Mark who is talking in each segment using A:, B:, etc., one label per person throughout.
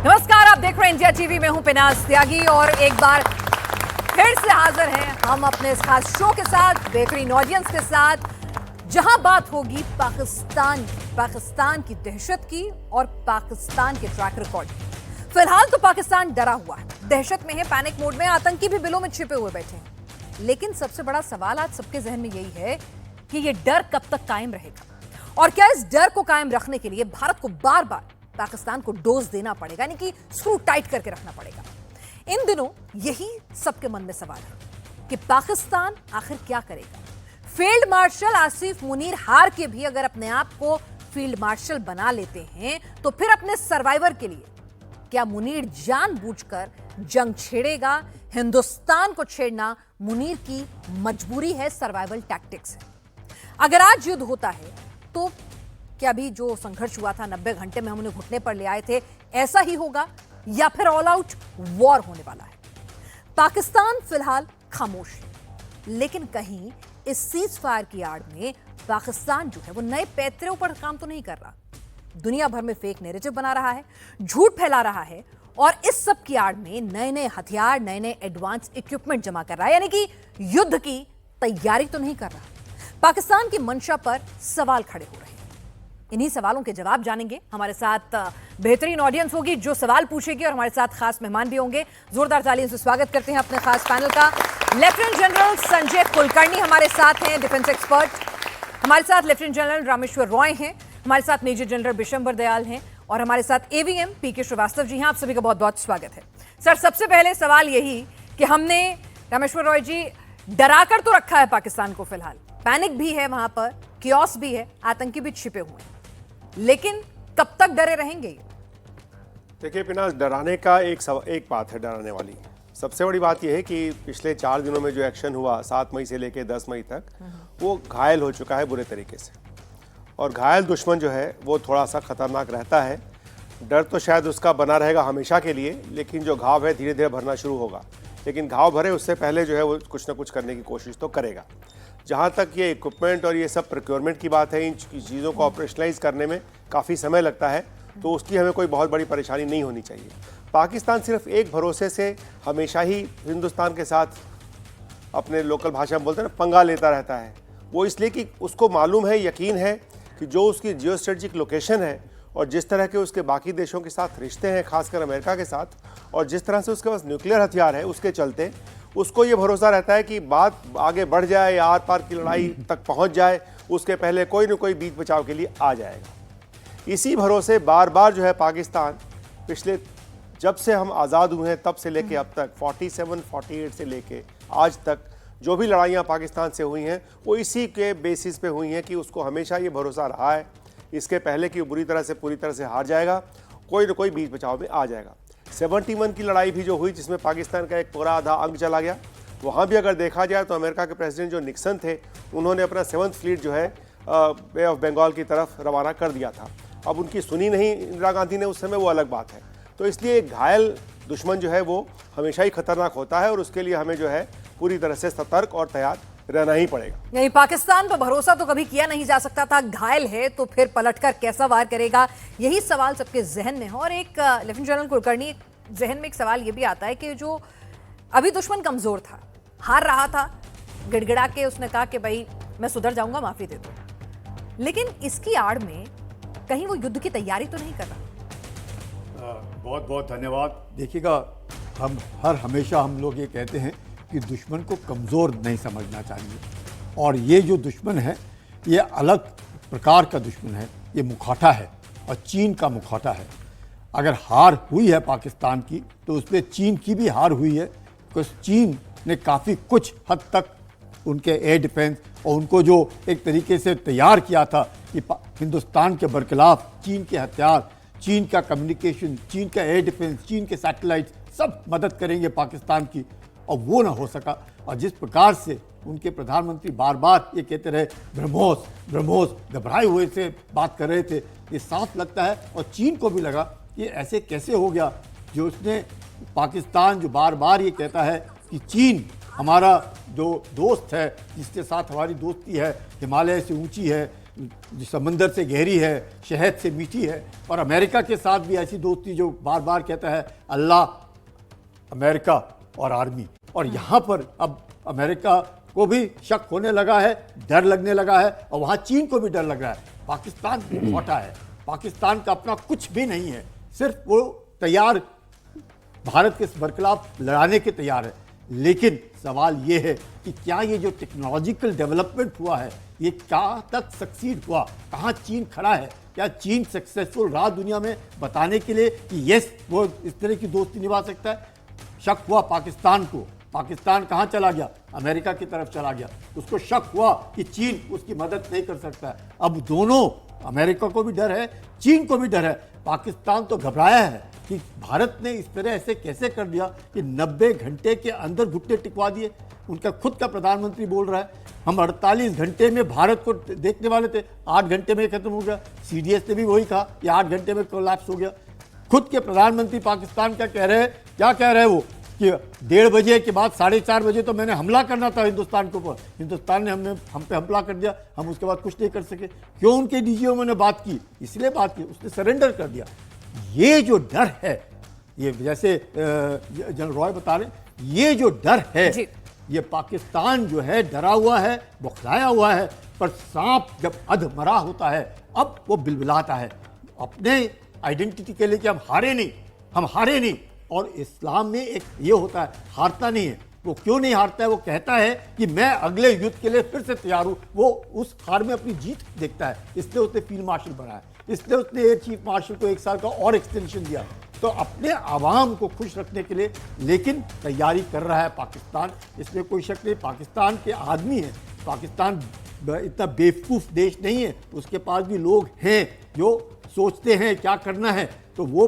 A: नमस्कार, आप देख रहे हैं इंडिया टीवी में हूं पिनाज त्यागी और एक बार फिर से हाजिर हैं हम अपने इस खास शो के साथ, बेहतरीन ऑडियंस के साथ, जहां बात होगी पाकिस्तान की दहशत की और पाकिस्तान के ट्रैक रिकॉर्ड की। फिलहाल तो पाकिस्तान डरा हुआ है, दहशत में है, पैनिक मोड में, आतंकी भी बिलों में छिपे हुए बैठे हैं। लेकिन सबसे बड़ा सवाल आज सबके जहन में यही है कि ये डर कब तक कायम रहेगा और क्या इस डर को कायम रखने के लिए भारत को बार बार पाकिस्तान को डोज देना पड़ेगा, यानी कि स्क्रू टाइट करके रखना पड़ेगा। इन दिनों यही सबके मन में सवाल है कि पाकिस्तान आखिर क्या करेगा। फील्ड मार्शल आसिफ मुनीर हार के भी अगर अपने आप को फील्ड मार्शल बना लेते हैं तो फिर अपने सर्वाइवर के लिए क्या मुनीर जानबूझकर जंग छेड़ेगा? हिंदुस्तान को छेड़ना मुनीर की मजबूरी है, सर्वाइवल टैक्टिक्स है। अगर आज युद्ध होता है तो क्या अभी जो संघर्ष हुआ था 90 घंटे में हम उन्हें घुटने पर ले आए थे, ऐसा ही होगा या फिर ऑल आउट वॉर होने वाला है? पाकिस्तान फिलहाल खामोश है, लेकिन कहीं इस सीज फायर की आड़ में पाकिस्तान जो है वो नए पैतरों पर काम तो नहीं कर रहा। दुनिया भर में फेक नैरेटिव बना रहा है, झूठ फैला रहा है और इस सब की आड़ में नए नए हथियार, नए नए एडवांस इक्विपमेंट जमा कर रहा है, यानी कि युद्ध की तैयारी तो नहीं कर रहा। पाकिस्तान की मंशा पर सवाल खड़े हो रहे हैं। इन्हीं सवालों के जवाब जानेंगे। हमारे साथ बेहतरीन ऑडियंस होगी जो सवाल पूछेगी और हमारे साथ खास मेहमान भी होंगे। जोरदार तालियों से स्वागत करते हैं अपने खास पैनल का। लेफ्टिनेंट जनरल संजय कुलकर्णी हमारे साथ हैं, डिफेंस एक्सपर्ट। हमारे साथ लेफ्टिनेंट जनरल रामेश्वर रॉय हैं, हमारे साथ मेजर जनरल बिशंबर दयाल हैं और हमारे साथ एवीएम पीके श्रीवास्तव जी हैं। आप सभी का बहुत बहुत स्वागत है। सर, सबसे पहले सवाल यही कि हमने रामेश्वर रॉय जी डराकर तो रखा है पाकिस्तान को, फिलहाल पैनिक भी है, वहां पर कियोस भी है, आतंकी भी छिपे हुए हैं, लेकिन कब तक डरे रहेंगे?
B: देखिए पिनाज, डराने का एक बात है डराने वाली। सबसे बड़ी बात यह है कि पिछले 4 दिनों में जो एक्शन हुआ 7 मई से लेकर 10 मई तक, वो घायल हो चुका है बुरे तरीके से। और घायल दुश्मन जो है वो थोड़ा सा खतरनाक रहता है। डर तो शायद उसका बना रहेगा हमेशा के लिए, लेकिन जो घाव है धीरे धीरे भरना शुरू होगा। लेकिन घाव भरे उससे पहले जो है वो कुछ ना कुछ करने की कोशिश तो करेगा। जहाँ तक ये इक्विपमेंट और ये सब प्रोक्योरमेंट की बात है, इन चीज़ों को ऑपरेशनलाइज करने में काफ़ी समय लगता है, तो उसकी हमें कोई बहुत बड़ी परेशानी नहीं होनी चाहिए। पाकिस्तान सिर्फ एक भरोसे से हमेशा ही हिंदुस्तान के साथ, अपने लोकल भाषा में बोलते हैं ना, पंगा लेता रहता है। वो इसलिए कि उसको मालूम है, यकीन है कि जो उसकी जियो स्ट्रेटेजिक लोकेशन है और जिस तरह के उसके बाकी देशों के साथ रिश्ते हैं, खासकर अमेरिका के साथ, और जिस तरह से उसके पास न्यूक्लियर हथियार है, उसके चलते उसको ये भरोसा रहता है कि बात आगे बढ़ जाए या आर पार की लड़ाई तक पहुंच जाए, उसके पहले कोई न कोई बीच बचाव के लिए आ जाएगा। इसी भरोसे बार बार जो है पाकिस्तान पिछले, जब से हम आज़ाद हुए हैं तब से लेके अब तक, 47-48 से लेके आज तक जो भी लड़ाइयाँ पाकिस्तान से हुई हैं वो इसी के बेसिस पे हुई हैं कि उसको हमेशा ये भरोसा रहा है इसके पहले कि पूरी तरह से हार जाएगा, कोई न कोई बीच बचाव में आ जाएगा। 71 की लड़ाई भी जो हुई, जिसमें पाकिस्तान का एक पूरा आधा अंग चला गया, वहाँ भी अगर देखा जाए तो अमेरिका के प्रेसिडेंट जो निक्सन थे, उन्होंने अपना 7th फ्लीट जो है बे ऑफ बंगाल की तरफ रवाना कर दिया था। अब उनकी सुनी नहीं इंदिरा गांधी ने उस समय, वो अलग बात है। तो इसलिए एक घायल दुश्मन जो है वो हमेशा ही खतरनाक होता है और उसके लिए हमें जो है पूरी तरह से सतर्क और तैयार रहना ही पड़ेगा।
A: नहीं, पाकिस्तान पर भरोसा तो कभी किया नहीं जा सकता था। घायल है तो फिर पलटकर कैसा वार करेगा, यही सवाल सबके जहन में है। और एक लेफ्टिनेंट जनरल कुलकर्णी, जहन में एक सवाल ये भी आता है कि जो अभी दुश्मन कमजोर था, हार रहा था, गिड़गिड़ा के उसने कहा कि भाई मैं सुधर जाऊंगा, माफी दे दो, लेकिन इसकी आड़ में कहीं वो युद्ध की तैयारी तो नहीं कर रहा?
C: बहुत बहुत धन्यवाद। देखिएगा, हमेशा हम लोग ये कहते हैं कि दुश्मन को कमज़ोर नहीं समझना चाहिए, और ये जो दुश्मन है ये अलग प्रकार का दुश्मन है, ये मुखौटा है और चीन का मुखौटा है। अगर हार हुई है पाकिस्तान की तो उसमें चीन की भी हार हुई है, क्योंकि चीन ने काफ़ी कुछ हद तक उनके एयर डिफेंस और उनको जो एक तरीके से तैयार किया था कि हिंदुस्तान के बरखिलाफ चीन के हथियार, चीन का कम्युनिकेशन, चीन का एयर डिफेंस, चीन के सैटेलाइट सब मदद करेंगे पाकिस्तान की, और वो ना हो सका। और जिस प्रकार से उनके प्रधानमंत्री बार बार ये कहते रहे ब्रह्मोस ब्रह्मोस, घबराए हुए से बात कर रहे थे, ये साफ लगता है और चीन को भी लगा कि ऐसे कैसे हो गया, जो उसने पाकिस्तान जो बार बार ये कहता है कि चीन हमारा जो दोस्त है, जिसके साथ हमारी दोस्ती है, हिमालय से ऊंची है, जो समंदर से गहरी है, शहद से मीठी है। और अमेरिका के साथ भी ऐसी दोस्ती जो बार बार कहता है अल्लाह, अमेरिका और आर्मी। और यहाँ पर अब अमेरिका को भी शक होने लगा है, डर लगने लगा है, और वहाँ चीन को भी डर लग रहा है। पाकिस्तान खोटा है, पाकिस्तान का अपना कुछ भी नहीं है, सिर्फ वो तैयार भारत के बरखिलाफ लड़ाने के तैयार है। लेकिन सवाल ये है कि क्या ये जो टेक्नोलॉजिकल डेवलपमेंट हुआ है ये कहाँ तक सक्सीड हुआ, कहाँ चीन खड़ा है, क्या चीन सक्सेसफुल रहा दुनिया में बताने के लिए कि यस वो इस तरह की दोस्ती निभा सकता है। शक हुआ पाकिस्तान को, पाकिस्तान कहाँ चला गया, अमेरिका की तरफ चला गया। उसको शक हुआ कि चीन उसकी मदद नहीं कर सकता है। अब दोनों, अमेरिका को भी डर है, चीन को भी डर है। पाकिस्तान तो घबराया है कि भारत ने इस तरह ऐसे कैसे कर दिया कि 90 घंटे के अंदर घुटने टिकवा दिए। उनका खुद का प्रधानमंत्री बोल रहा है हम 48 घंटे में भारत को देखने वाले थे, 8 घंटे में खत्म हो गया। सीडीएस ने भी वही कहा कि 8 घंटे में कोलैप्स हो गया। खुद के प्रधानमंत्री पाकिस्तान क्या कह रहे हैं, क्या कह रहे हैं वो कि 1:30 बजे के बाद 4:30 बजे तो मैंने हमला करना था हिंदुस्तान के ऊपर, हिंदुस्तान ने हम पे हमला कर दिया, हम उसके बाद कुछ नहीं कर सके। क्यों उनके डीजीओ ने बात की, इसलिए बात की, उसने सरेंडर कर दिया। ये जो डर है, ये जैसे जनरल रॉय बता रहे, ये जो डर है ये पाकिस्तान जो है डरा हुआ है, बौखलाया हुआ है। पर सांप जब अधमरा होता है अब वो बिलबिलाता है अपने आइडेंटिटी के लिए कि हम हारे नहीं। और इस्लाम में एक ये होता है, हारता नहीं है। वो क्यों नहीं हारता है, वो कहता है कि मैं अगले युद्ध के लिए फिर से तैयार हूं। वो उस हार में अपनी जीत देखता है, इसलिए उसने फील्ड मार्शल बनाया, इसलिए उसने एयर चीफ मार्शल को 1 साल का और एक्सटेंशन दिया। तो अपने आवाम को खुश रखने के लिए लेकिन तैयारी कर रहा है पाकिस्तान, इसमें कोई शक नहीं। पाकिस्तान के आदमी है, पाकिस्तान इतना बेवकूफ़ देश नहीं है, उसके पास भी लोग हैं जो सोचते हैं क्या करना है। तो वो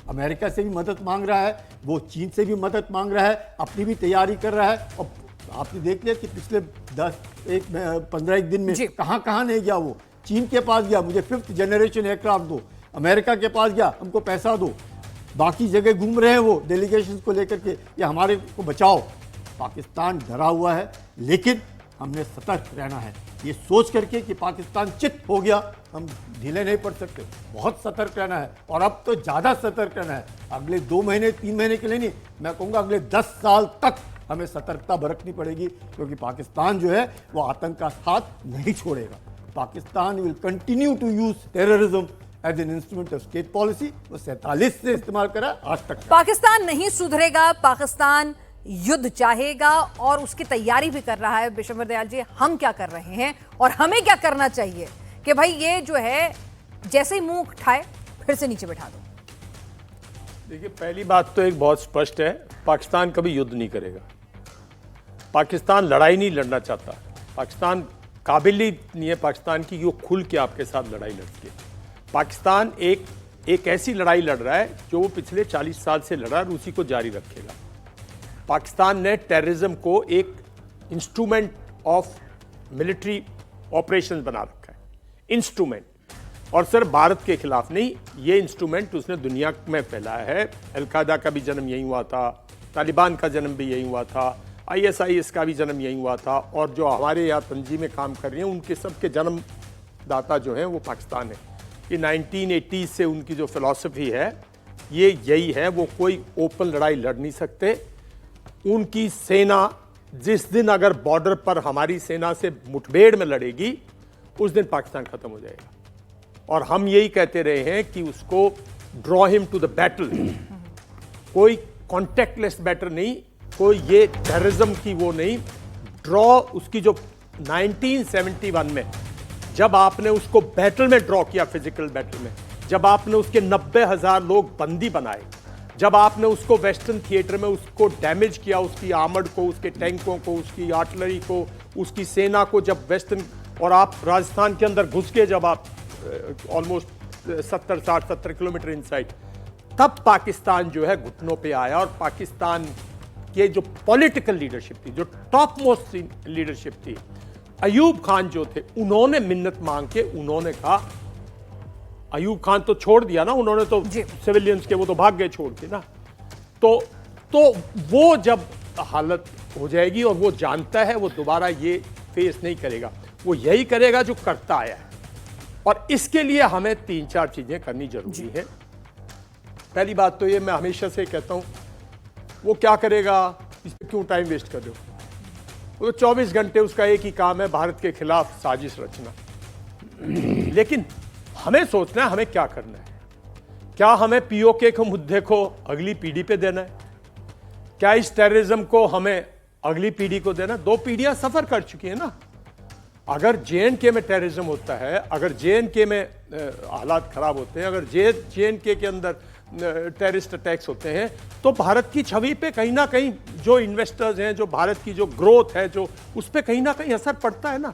C: अमेरिका से भी मदद मांग रहा है, वो चीन से भी मदद मांग रहा है, अपनी भी तैयारी कर रहा है। और आपने देख लिया कि पिछले 15 दिन में कहाँ नहीं गया वो। चीन के पास गया, मुझे 5th जनरेशन एयरक्राफ्ट दो, अमेरिका के पास गया, हमको पैसा दो। बाकी जगह घूम रहे हैं वो डेलीगेशन को लेकर के कि हमारे को बचाओ। पाकिस्तान डरा हुआ है, लेकिन हमने सतर्क रहना है, ये सोच करके कि पाकिस्तान चित हो गया हम ढीले नहीं पड़ सकते, बहुत सतर्क रहना है। और अब तो ज़्यादा सतर्क रहना है, अगले 2 महीने 3 महीने के लिए नहीं, मैं कहूँगा अगले 10 साल तक हमें सतर्कता बरतनी पड़ेगी, क्योंकि पाकिस्तान जो है वो आतंक का साथ नहीं छोड़ेगा। Pakistan will continue to use terrorism as an instrument of state policy. वो 47 से इस्तेमाल करा आज तक।
A: पाकिस्तान नहीं सुधरेगा, पाकिस्तान युद्ध चाहेगा और उसकी तैयारी भी कर रहा है। विशंबर दयाल जी, हम क्या कर रहे हैं और हमें क्या करना चाहिए कि भाई ये जो है जैसे ही मुंह उठाए फिर से नीचे बैठा दो?
D: देखिए, पहली बात तो एक बहुत स्पष्ट है, पाकिस्तान कभी युद्ध नहीं करेगा। पाकिस्तान लड़ाई नहीं लड़ना चाहता, पाकिस्तान काबिल ही नहीं है पाकिस्तान की कि वो खुल के आपके साथ लड़ाई लड़ सके। पाकिस्तान एक ऐसी लड़ाई लड़ रहा है जो वो पिछले 40 साल से लड़ा और उसी को जारी रखेगा। पाकिस्तान ने टेररिज्म को एक इंस्ट्रूमेंट ऑफ मिलिट्री ऑपरेशन बना रखा है, इंस्ट्रूमेंट। और सिर्फ भारत के खिलाफ नहीं, ये इंस्ट्रूमेंट उसने दुनिया में फैलाया है। अलकायदा का भी जन्म यहीं हुआ था, तालिबान का जन्म भी यहीं हुआ था, ISIS का भी जन्म यहीं हुआ था, और जो हमारे यहाँ तंजीमें काम कर रही हैं उनके सबके जन्मदाता जो हैं वो पाकिस्तान है। ये 1980 से उनकी जो फिलॉसफी है ये यही है, वो कोई ओपन लड़ाई लड़ नहीं सकते। उनकी सेना जिस दिन अगर बॉर्डर पर हमारी सेना से मुठभेड़ में लड़ेगी उस दिन पाकिस्तान खत्म हो जाएगा। और हम यही कहते रहे हैं कि उसको draw him to the battle, कोई कॉन्टेक्टलेस बैटल नहीं, कोई ये टेररिज्म की वो नहीं, ड्रॉ उसकी जो 1971 में जब आपने उसको बैटल में ड्रॉ किया, फिजिकल बैटल में, जब आपने उसके 90,000 लोग बंदी बनाए, जब आपने उसको वेस्टर्न थिएटर में उसको डैमेज किया, उसकी आर्मर्ड को, उसके टैंकों को, उसकी आर्टिलरी को, उसकी सेना को, जब वेस्टर्न, और आप राजस्थान के अंदर घुस के जब आप ऑलमोस्ट 70-60-70 किलोमीटर इनसाइड, तब पाकिस्तान जो है घुटनों पे आया। और पाकिस्तान के जो पॉलिटिकल लीडरशिप थी, जो टॉप मोस्ट लीडरशिप थी, अयूब खान जो थे, उन्होंने मिन्नत मांग के उन्होंने कहा, अयूब खान तो छोड़ दिया ना उन्होंने, तो सिविलियंस के वो तो भाग गए छोड़ के ना, तो वो जब हालत हो जाएगी और वो जानता है वो दोबारा ये फेस नहीं करेगा। वो यही करेगा जो करता आया है। और इसके लिए हमें 3-4 चीजें करनी जरूरी है। पहली बात तो ये मैं हमेशा से कहता हूं, वो क्या करेगा, इस पर क्यों टाइम वेस्ट कर रहे हो? वो तो 24 घंटे उसका एक ही काम है, भारत के खिलाफ साजिश रचना। लेकिन हमें सोचना है हमें क्या करना है। क्या हमें पीओके के मुद्दे को अगली पीढ़ी पे देना है? क्या इस टेररिज्म को हमें अगली पीढ़ी को देना? 2 पीढ़ियां सफर कर चुकी है ना। अगर JNK में टेररिज्म होता है, अगर JNK में हालात खराब होते हैं, अगर JNK के अंदर टेररिस्ट अटैक्स होते हैं, तो भारत की छवि पे कहीं ना कहीं जो इन्वेस्टर्स हैं, जो भारत की जो ग्रोथ है, जो उस पर कहीं ना कहीं असर पड़ता है ना।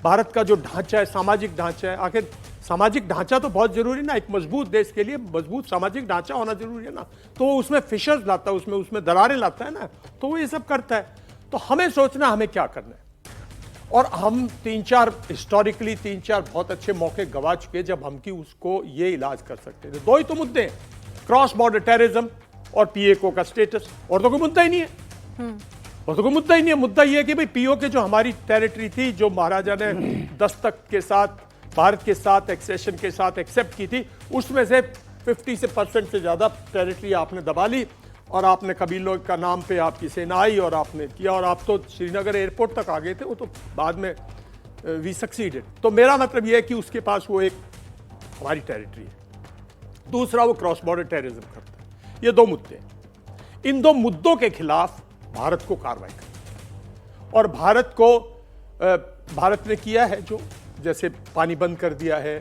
D: भारत का जो ढांचा है, सामाजिक ढांचा है, आखिर सामाजिक ढांचा तो बहुत जरूरी ना, एक मजबूत देश के लिए मजबूत सामाजिक ढांचा होना जरूरी है ना। तो वो उसमें फिशर्स लाता है, उसमें दरारें लाता है ना, तो वो ये सब करता है। तो हमें सोचना हमें क्या करना है। और हम 3-4 हिस्टोरिकली 3-4 बहुत अच्छे मौके गवा चुके जब हम की उसको ये इलाज कर सकते थे। 2 ही तो मुद्दे हैं, क्रॉस बॉर्डर टेररिज्म और पीओके का स्टेटस, और तो कोई मुद्दा ही नहीं है। और तो कोई मुद्दा ही नहीं है। मुद्दा ये है कि भाई पीओके जो हमारी टेरिटरी थी, जो महाराजा ने दस्तक के साथ भारत के साथ एक्सेशन के साथ एक्सेप्ट की थी, उसमें से 50% से ज्यादा टेरिटरी आपने दबा ली और आपने कबीलों का नाम पे आपकी सेना आई और आपने किया, और आप तो श्रीनगर एयरपोर्ट तक आ गए थे। वो तो बाद में वी सक्सीडेड। तो मेरा मतलब यह है कि उसके पास वो एक हमारी टेरिटरी है, दूसरा वो क्रॉस बॉर्डर टेररिज्म करता है। ये 2 मुद्दे हैं। इन 2 मुद्दों के खिलाफ भारत को कार्रवाई करनी, और भारत ने किया है, जो जैसे पानी बंद कर दिया है,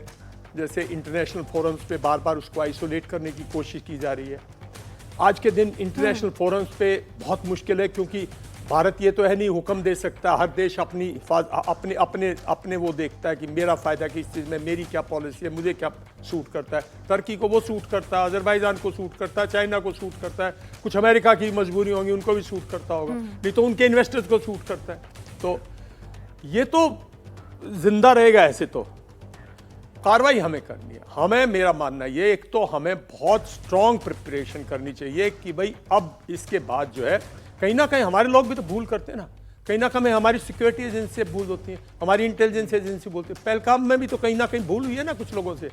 D: जैसे इंटरनेशनल फोरम्स पे बार बार उसको आइसोलेट करने की कोशिश की जा रही है। आज के दिन इंटरनेशनल फोरम्स पे बहुत मुश्किल है, क्योंकि भारत ये तो है नहीं हुक्म दे सकता, हर देश अपने वो देखता है कि मेरा फायदा किस चीज़ में, मेरी क्या पॉलिसी है, मुझे क्या सूट करता है। टर्की को वो सूट करता है, अजरबैजान को सूट करता है, चाइना को सूट करता है, कुछ अमेरिका की मजबूरी होंगी उनको भी सूट करता होगा, नहीं तो उनके इन्वेस्टर्स को सूट करता है। तो ये तो जिंदा रहेगा ऐसे। तो कार्रवाई हमें करनी है। हमें, मेरा मानना ये, एक तो हमें बहुत स्ट्रांग प्रिपरेशन करनी चाहिए कि भाई अब इसके बाद जो है, कहीं ना कहीं हमारे लोग भी तो भूल करते हैं ना, कहीं ना कहीं हमारी सिक्योरिटी एजेंसी से भूल होती है, हमारी इंटेलिजेंस एजेंसी बोलती है। पहलगाम में भी तो कहीं ना कहीं भूल हुई है ना कुछ लोगों से।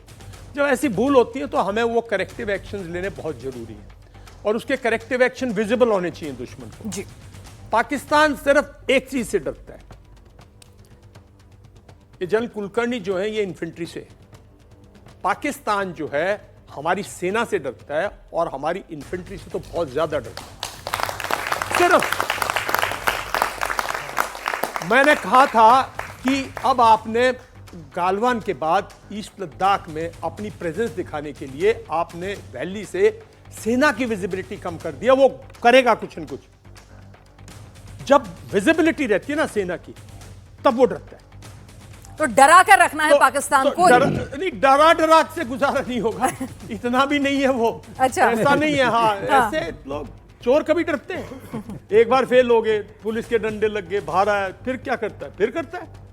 D: जब ऐसी भूल होती है तो हमें वो करेक्टिव एक्शन लेने बहुत जरूरी है, और उसके करेक्टिव एक्शन विजिबल होने चाहिए दुश्मन को
A: जी।
D: पाकिस्तान सिर्फ एक चीज से डरता है, ये जनरल कुलकर्णी जो है ये इन्फेंट्री से, पाकिस्तान जो है हमारी सेना से डरता है, और हमारी इन्फेंट्री से तो बहुत ज्यादा डरता है। सिर्फ मैंने कहा था कि अब आपने गालवान के बाद ईस्ट लद्दाख में अपनी प्रेजेंस दिखाने के लिए आपने वैली से सेना की विजिबिलिटी कम कर दिया। वो करेगा कुछ न कुछ। जब विजिबिलिटी रहती है ना सेना की, तब वो डरता है।
A: तो डरा कर रखना है पाकिस्तान को।
D: नहीं, डरा से गुजारा नहीं होगा, इतना भी नहीं है वो।
A: अच्छा,
D: ऐसा नहीं है। हाँ, ऐसे लोग, चोर कभी डरते हैं? एक बार फेल हो गए, पुलिस के डंडे लग गए, बाहर आया, फिर क्या करता है? फिर करता है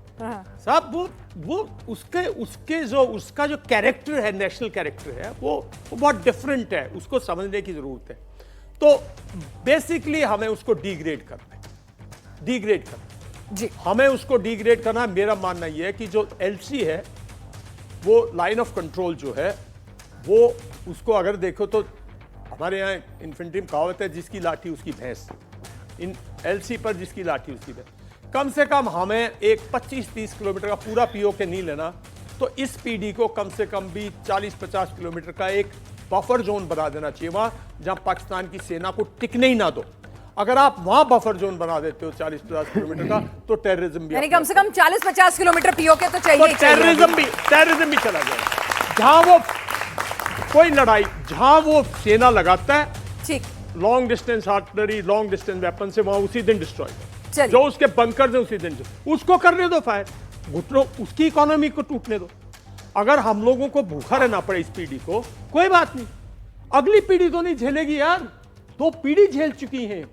D: साहब। वो उसका जो कैरेक्टर है, नेशनल कैरेक्टर है, वो बहुत डिफरेंट है, उसको समझने की जरूरत है। तो बेसिकली हमें उसको डिग्रेड करना
A: जी।
D: हमें उसको डिग्रेड करना। मेरा मानना यह है कि जो LC है, वो लाइन ऑफ कंट्रोल जो है, वो उसको अगर देखो तो हमारे यहाँ इन्फेंट्री में कहावत है, जिसकी लाठी उसकी भैंस। इन LC पर जिसकी लाठी उसकी भैंस। कम से कम हमें एक 25-30 किलोमीटर का पूरा पीओके नहीं लेना, तो इस PD को कम से कम भी 40-50 किलोमीटर का एक बफर जोन बना देना चाहिए, वहां जहां पाकिस्तान की सेना को टिकने ही ना दो। अगर आप वहां बफर जोन बना देते हो 40-50 किलोमीटर का, तो टेररिज्म भी,
A: यानी कम से कम 40-50 किलोमीटर पीओके तो चाहिए।
D: तो टेररिज्म भी चला जाएगा। जहां वो कोई लड़ाई, जहां वो सेना लगाता है,
A: ठीक,
D: long distance artillery, long distance weapon से, वहां उसी दिन डिस्ट्रॉय।
A: चलिए।
D: जो उसके बंकर है उसी दिन उसको करने दो फायर, घुटनों उसकी इकोनॉमी को टूटने दो। अगर हम लोगों को भूखा रहना पड़े इस पीढ़ी को, कोई बात नहीं, अगली पीढ़ी तो नहीं झेलेगी यार। 2 पीढ़ी झेल चुकी हैं।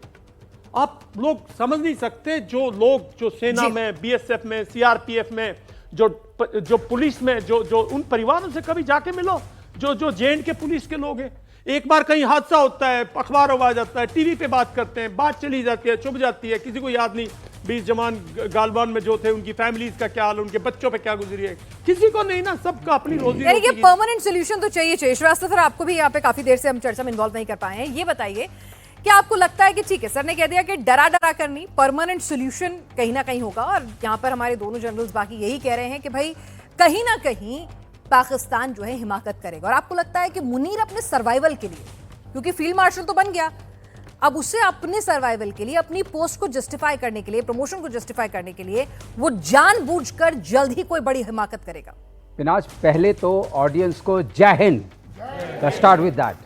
D: आप लोग समझ नहीं सकते, जो सेना में, BSF में, CRPF में, जो पुलिस में, जो उन परिवारों से कभी जाके मिलो, जो JNK के पुलिस के लोग हैं। एक बार कहीं हादसा होता है, अखबार आ जाता है, टीवी पे बात करते हैं, बात चली जाती है, चुप जाती है, किसी को याद नहीं। 20 जवान गालवान में जो थे उनकी फैमिलीज का क्या हाल, उनके बच्चों पे क्या गुजरी है, किसी को नहीं ना, सबका अपनी रोजी
A: यानी कि
D: रोटी की-
A: परमानेंट सोल्यूशन तो चाहिए। श्रीवास्तव सर, आपको भी यहाँ पे काफी देर से हम चर्चा में इन्वॉल्व नहीं कर पाए हैं, ये बताइए क्या आपको लगता है कि ठीक है, सर ने कह दिया कि डरा डरा कर नहीं, परमानेंट सोल्यूशन कहीं ना कहीं होगा, और यहाँ पर हमारे दोनों जनरल्स बाकी यही कह रहे हैं कि भाई कहीं ना कहीं पाकिस्तान जो है हिमाकत करेगा, और आपको लगता है कि मुनीर अपने सर्वाइवल के लिए, क्योंकि फील्ड मार्शल तो बन गया, अब उसे अपने सर्वाइवल के लिए, अपनी पोस्ट को जस्टिफाई करने के लिए, प्रमोशन को जस्टिफाई करने के लिए वो जानबूझकर जल्द ही कोई बड़ी हिमाकत करेगा?
E: पिनाज, पहले तो ऑडियंस को जय Hind, start with that,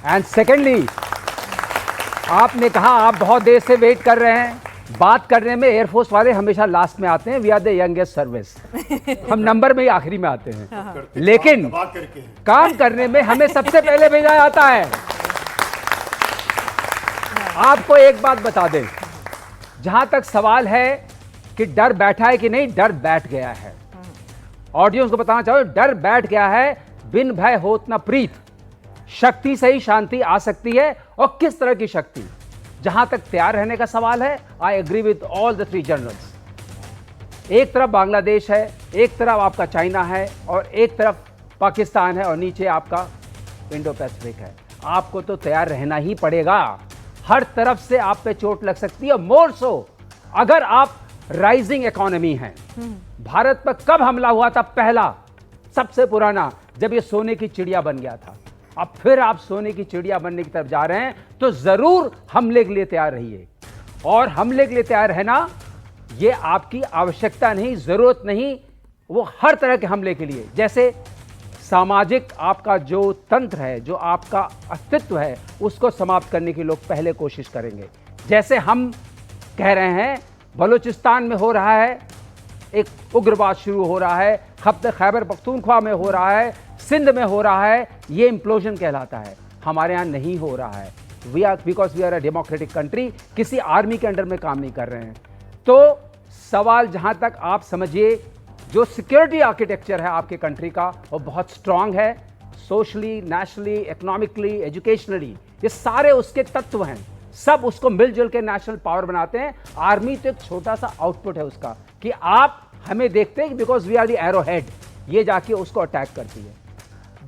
E: and secondly आपने कहा आप बहुत देर से वेट कर रहे हैं, बात करने में एयरफोर्स वाले हमेशा लास्ट में आते हैं, we are the youngest service, हम नंबर में ही आखिरी में आते हैं, लेकिन काम करने में हमें सबसे पहले भेजा जाता है। आपको एक बात बता दें, जहां तक सवाल है कि डर बैठा है कि नहीं, डर बैठ गया है। ऑडियंस को बताना चाहो, डर बैठ गया है, बिन भय होत न प्रीत, शक्ति से ही शांति आ सकती है, और किस तरह की शक्ति। जहां तक तैयार रहने का सवाल है, I agree with all the 3 generals. एक तरफ बांग्लादेश है, एक तरफ आपका चाइना है, और एक तरफ पाकिस्तान है, और नीचे आपका इंडो पैसिफिक है। आपको तो तैयार रहना ही पड़ेगा, हर तरफ से आप पे चोट लग सकती है, मोर सो अगर आप राइजिंग इकोनॉमी हैं। भारत पर कब हमला हुआ था पहला, सबसे पुराना, जब ये सोने की चिड़िया बन गया था। अब फिर आप सोने की चिड़िया बनने की तरफ जा रहे हैं, तो जरूर हमले के लिए तैयार रहिए, और हमले के लिए तैयार रहना ये आपकी आवश्यकता नहीं, जरूरत नहीं, वो हर तरह के हमले के लिए, जैसे सामाजिक आपका जो तंत्र है, जो आपका अस्तित्व है, उसको समाप्त करने की लोग पहले कोशिश करेंगे। जैसे हम कह रहे हैं बलूचिस्तान में हो रहा है, एक उग्रवाद शुरू हो रहा है, खैबर पख्तूनख्वा में हो रहा है, सिंध में हो रहा है, ये इम्प्लोजन कहलाता है। हमारे यहाँ नहीं हो रहा है, because we are a democratic country, किसी आर्मी के अंडर में काम नहीं कर रहे हैं। तो सवाल जहाँ तक आप समझिए, जो सिक्योरिटी आर्किटेक्चर है आपके कंट्री का, वो बहुत स्ट्रांग है, सोशली, नेशनली, इकोनॉमिकली, एजुकेशनली, ये सारे उसके तत्व हैं, सब उसको मिलजुल के नेशनल पावर बनाते हैं। आर्मी तो एक छोटा सा आउटपुट है उसका, कि आप हमें देखते हैं because we are the arrow head, ये जाके उसको अटैक करती है।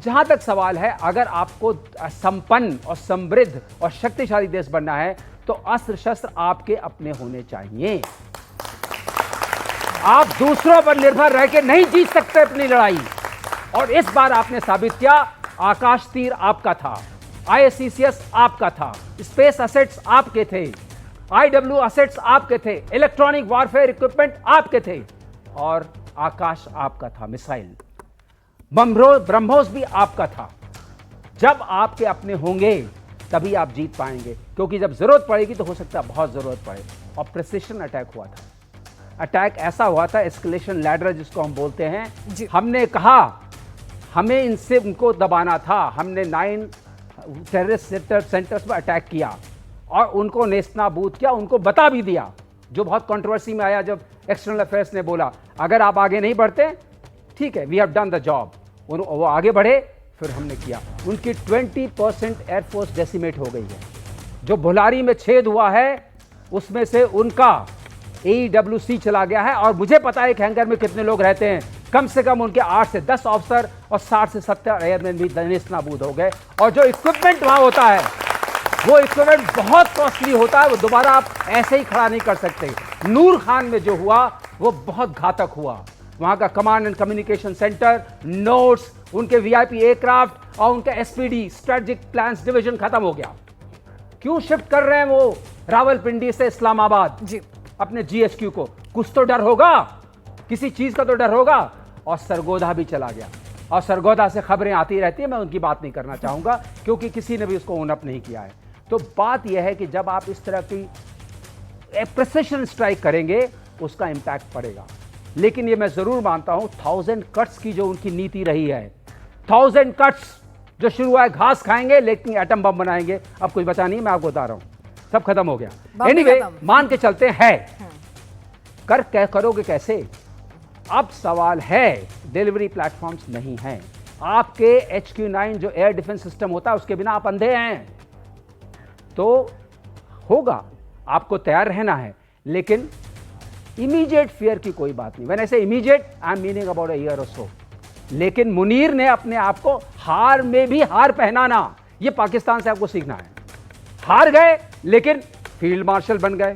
E: जहां तक सवाल है, अगर आपको संपन्न और समृद्ध और शक्तिशाली देश बनना है, तो अस्त्र शस्त्र आपके अपने होने चाहिए। आप दूसरों पर निर्भर रह के नहीं जीत सकते अपनी लड़ाई, और इस बार आपने साबित किया। आकाश तीर आपका था, ISCCS आपका था, स्पेस असेट्स आपके थे, IW असेट्स आपके थे, इलेक्ट्रॉनिक वॉरफेयर इक्विपमेंट आपके थे, और आकाश आपका था, मिसाइल, ब्रह्मोस भी आपका था। जब आपके अपने होंगे तभी आप जीत पाएंगे, क्योंकि जब जरूरत पड़ेगी तो हो सकता है बहुत जरूरत पड़े। और प्रिसिशन अटैक हुआ था, अटैक ऐसा हुआ था, एस्केलेशन लैडर जिसको हम बोलते हैं। हमने कहा हमें इनसे उनको दबाना था, हमने 9 टेररिस्ट सेंटर्स पर अटैक किया और उनको नेस्तनाबूद किया, उनको बता भी दिया, जो बहुत कंट्रोवर्सी में आया जब एक्सटर्नल अफेयर्स ने बोला अगर आप आगे नहीं बढ़ते, ठीक है, we have done the job. वो आगे बढ़े, फिर हमने किया। उनकी 20% एयरफोर्स डेसिमेट हो गई है। जो भुलारी में छेद हुआ है उसमें से उनका AEWC चला गया है, और मुझे पता है हैंगर में कितने लोग रहते हैं, कम से कम उनके 8 से 10 ऑफिसर और 60 से 70 एयरमैन भी नेस्तनाबूद हो गए। और जो इक्विपमेंट वहां होता है, वो इक्विपमेंट बहुत कॉस्टली होता है, वो दोबारा आप ऐसे ही खड़ा नहीं कर सकते। नूर खान में जो हुआ वो बहुत घातक हुआ। वहां का command and communication centre, notes, उनके VIP एयरक्राफ्ट और उनका SPD स्ट्रेटेजिक प्लान्स डिवीजन खत्म हो गया। क्यों शिफ्ट कर रहे हैं वो रावलपिंडी से इस्लामाबाद
A: जी
E: अपने GHQ को? कुछ तो डर होगा, किसी चीज का तो डर होगा। और सरगोधा भी चला गया, और सरगोधा से खबरें आती रहती है, मैं उनकी बात नहीं करना चाहूंगा क्योंकि किसी ने भी उसको ओन अप नहीं किया है। तो बात यह है कि जब आप इस तरह की प्रिसिशन स्ट्राइक करेंगे उसका इंपैक्ट पड़ेगा। लेकिन ये मैं जरूर मानता हूं 1000 कट्स की जो उनकी नीति रही है, 1000 कट्स जो शुरू हुआ है, घास खाएंगे लेकिन एटम बम बनाएंगे, अब कुछ बचा नहीं, मैं आपको बता रहा हूं, सब खत्म हो गया। एनीवे, मान के चलते हैं, करोगे कैसे? अब सवाल है, डिलीवरी प्लेटफॉर्म्स नहीं हैं। आपके HQ9 जो एयर डिफेंस सिस्टम होता है उसके बिना आप अंधे हैं। तो होगा, आपको तैयार रहना है, लेकिन इमीडिएट फियर की कोई बात नहीं। व्हेन आई से immediate, I am meaning about a year और सो। लेकिन मुनीर ने अपने आप को हार में भी हार पहनाना, ये पाकिस्तान से आपको सीखना है। हार गए लेकिन फील्ड मार्शल बन गए,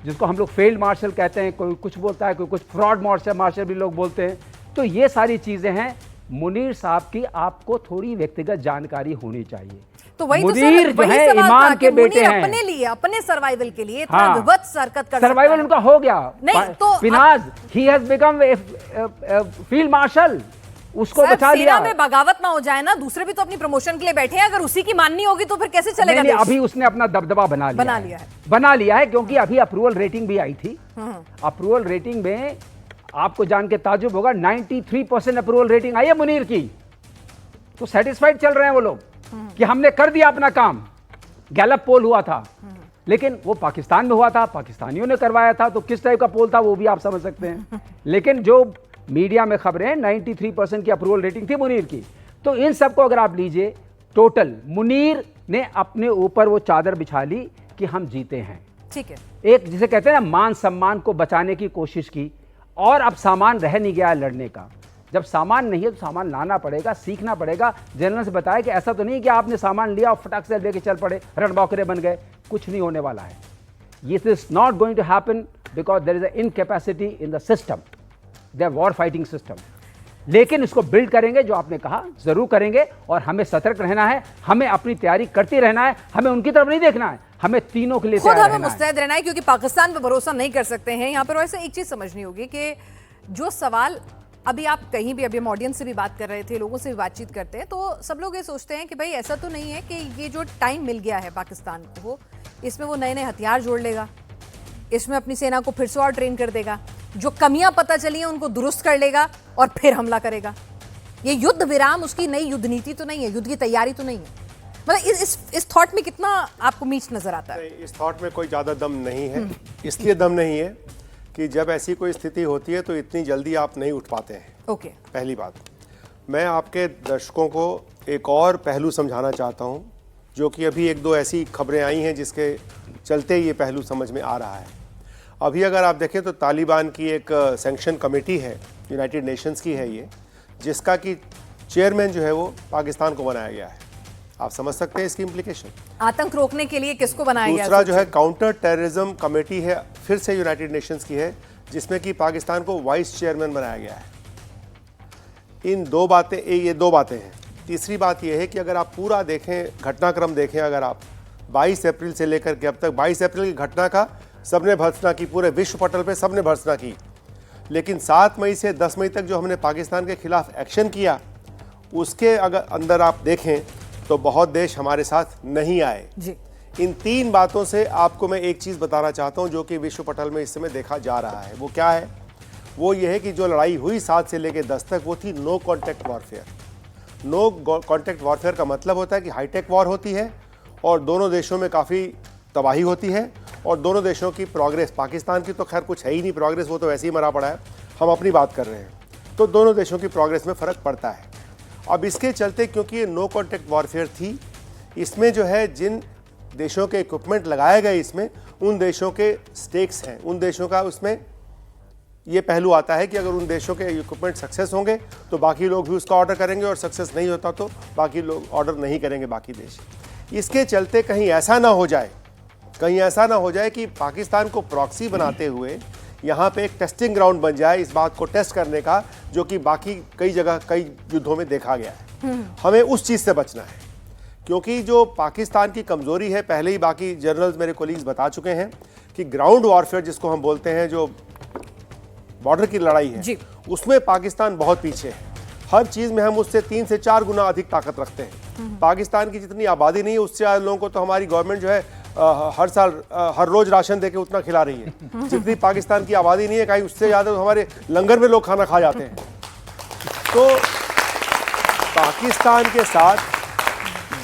E: जिसको हम लोग फील्ड मार्शल कहते हैं। कोई कुछ बोलता है, कोई कुछ फ्रॉड मार्शल भी लोग बोलते हैं। तो ये सारी चीजें हैं। मुनीर साहब की आपको थोड़ी व्यक्तिगत जानकारी होनी चाहिए।
A: तो वही तो
E: मुनीर
A: सर,
E: जो
A: वही
E: है
A: सवाल था
E: इमाम
A: कि
E: के बेटे
A: मुनीर
E: हैं।
A: अपने लिए, अपने सर्वाइवल के लिए इतना
E: हाँ,
A: विभत्स हरकत कर
E: सर्वाइवल
A: सकता
E: उनका हो गया।
A: नहीं, तो
E: फिनाज ही हैज बिकम फील्ड मार्शल, उसको
A: है।
E: बचा लिया।
A: सेना में बगावत ना हो जाए ना, दूसरे भी तो अपनी प्रमोशन के लिए बैठे हैं। अगर उसी की माननी होगी तो फिर कैसे चलेगा
E: नहीं,
A: देश?
E: अभी उसने अपना दबदबा बना लिया है क्योंकि अभी अप्रूवल रेटिंग भी आई थी। अप्रूवल रेटिंग में आपको जान के ताजुब होगा, 93% अप्रूवल रेटिंग आई है मुनीर की। तो सेटिस्फाइड चल रहे हैं वो लोग कि हमने कर दिया अपना काम। गैलप पोल हुआ था, लेकिन वो पाकिस्तान में हुआ था, पाकिस्तानियों ने करवाया था, तो किस टाइप का पोल था वो भी आप समझ सकते हैं। लेकिन जो मीडिया में खबरें, 93% की अप्रूवल रेटिंग थी मुनीर की। तो इन सबको अगर आप लीजिए, टोटल मुनीर ने अपने ऊपर वो चादर बिछा ली कि हम जीते हैं।
A: ठीक है,
E: एक जिसे कहते हैं ना, मान सम्मान को बचाने की कोशिश की, और अब सामान रह नहीं गया लड़ने का। जब सामान नहीं है तो सामान लाना पड़ेगा, सीखना पड़ेगा। जनरल से बताया कि ऐसा तो नहीं कि आपने सामान लिया और फटाक से लेके चल पड़े, रणबौकरे बन गए। कुछ नहीं होने वाला है। This is not going to happen because there is an incapacity in the system, the war fighting system. लेकिन इसको बिल्ड करेंगे, जो आपने कहा जरूर करेंगे, और हमें सतर्क रहना है, हमें अपनी तैयारी करते रहना है, हमें उनकी तरफ नहीं देखना है, हमें तीनों के लिए
A: खुद
E: तैयार
A: हमें
E: रहना है।
A: मुस्तैद रहना है, क्योंकि पाकिस्तान पे भरोसा नहीं कर सकते हैं। यहाँ पर वैसे एक चीज समझनी होगी कि जो सवाल अभी आप कहीं भी, अभी हम ऑडियंस से भी बात कर रहे थे, लोगों से भी बातचीत करते हैं, तो सब लोग ये सोचते हैं कि भाई ऐसा तो नहीं है कि ये जो टाइम मिल गया है पाकिस्तान को, इसमें वो नए नए हथियार जोड़ लेगा, इसमें अपनी सेना को फिर से और ट्रेन कर देगा, जो कमियां पता चली हैं उनको दुरुस्त कर लेगा और फिर हमला करेगा। ये युद्ध विराम उसकी नई युद्ध नीति तो नहीं है, युद्ध की तैयारी तो नहीं है। मतलब इस थॉट में कितना आपको मीच नजर आता है?
B: इस थॉट में कोई ज़्यादा दम नहीं है। इसलिए दम नहीं है कि जब ऐसी कोई स्थिति होती है तो इतनी जल्दी आप नहीं उठ पाते हैं।
A: ओके,
B: पहली बात, मैं आपके दर्शकों को एक और पहलू समझाना चाहता हूं, जो कि अभी एक दो ऐसी खबरें आई हैं जिसके चलते ये पहलू समझ में आ रहा है। अभी अगर आप देखें तो तालिबान की एक सैंक्शन कमेटी है, यूनाइटेड नेशंस की है ये, जिसका कि चेयरमैन जो है वो पाकिस्तान को बनाया गया है। आप समझ सकते हैं इसकी इम्प्लीकेशन।
A: आतंक रोकने के लिए किसको बनाया गया?
B: दूसरा जो है काउंटर टेररिज्म कमेटी है, फिर से यूनाइटेड नेशंस की है, जिसमें कि पाकिस्तान को वाइस चेयरमैन बनाया गया है। इन दो बातें, ये दो बातें हैं। तीसरी बात यह है कि अगर आप पूरा देखें, घटनाक्रम देखें, अगर आप 22 अप्रैल से लेकर के अब तक, 22 अप्रैल की घटना का सबने भर्त्सना की, पूरे विश्व पटल पे सबने भर्त्सना की। लेकिन 7 मई से 10 मई तक जो हमने पाकिस्तान के खिलाफ एक्शन किया, उसके अगर अंदर आप देखें तो बहुत देश हमारे साथ नहीं आए
A: जी।
B: इन तीन बातों से आपको मैं एक चीज़ बताना चाहता हूं, जो कि विश्व पटल में इस समय देखा जा रहा है। वो क्या है? वो ये है कि जो लड़ाई हुई 7 से लेकर 10 तक, वो थी no contact warfare. No contact warfare का मतलब होता है कि हाईटेक वॉर होती है और दोनों देशों में काफ़ी तबाही होती है और दोनों देशों की प्रोग्रेस, पाकिस्तान की तो खैर कुछ है ही नहीं प्रोग्रेस, वो तो वैसे ही मरा पड़ा है, हम अपनी बात कर रहे हैं, तो दोनों देशों की प्रोग्रेस में फ़र्क पड़ता है। अब इसके चलते, क्योंकि ये नो कॉन्टैक्ट वॉरफेयर थी, इसमें जो है जिन देशों के इक्विपमेंट लगाए गए, इसमें उन देशों के स्टेक्स हैं, उन देशों का उसमें ये पहलू आता है कि अगर उन देशों के इक्विपमेंट सक्सेस होंगे तो बाकी लोग भी उसका ऑर्डर करेंगे, और सक्सेस नहीं होता तो बाकी लोग ऑर्डर नहीं करेंगे, बाकी देश। इसके चलते कहीं ऐसा ना हो जाए कि पाकिस्तान को प्रॉक्सी बनाते हुए यहाँ पे एक टेस्टिंग ग्राउंड बन जाए, इस बात को टेस्ट करने का, जो कि बाकी कई जगह कई युद्धों में देखा गया है। हमें उस चीज़ से बचना है, क्योंकि जो पाकिस्तान की कमज़ोरी है, पहले ही बाकी जर्नल्स मेरे कोलीग्स बता चुके हैं कि ग्राउंड वॉरफेयर जिसको हम बोलते हैं, जो बॉर्डर की लड़ाई है, उसमें पाकिस्तान बहुत पीछे है। हर चीज़ में हम उससे 3 से 4 गुना अधिक ताकत रखते हैं। पाकिस्तान की जितनी आबादी नहीं है, उससे ज़्यादा लोगों को तो हमारी गवर्नमेंट जो है हर साल हर रोज़ राशन देके उतना खिला रही है। जितनी पाकिस्तान की आबादी नहीं है, कहीं उससे ज़्यादा तो हमारे लंगर में लोग खाना खा जाते हैं। तो पाकिस्तान के साथ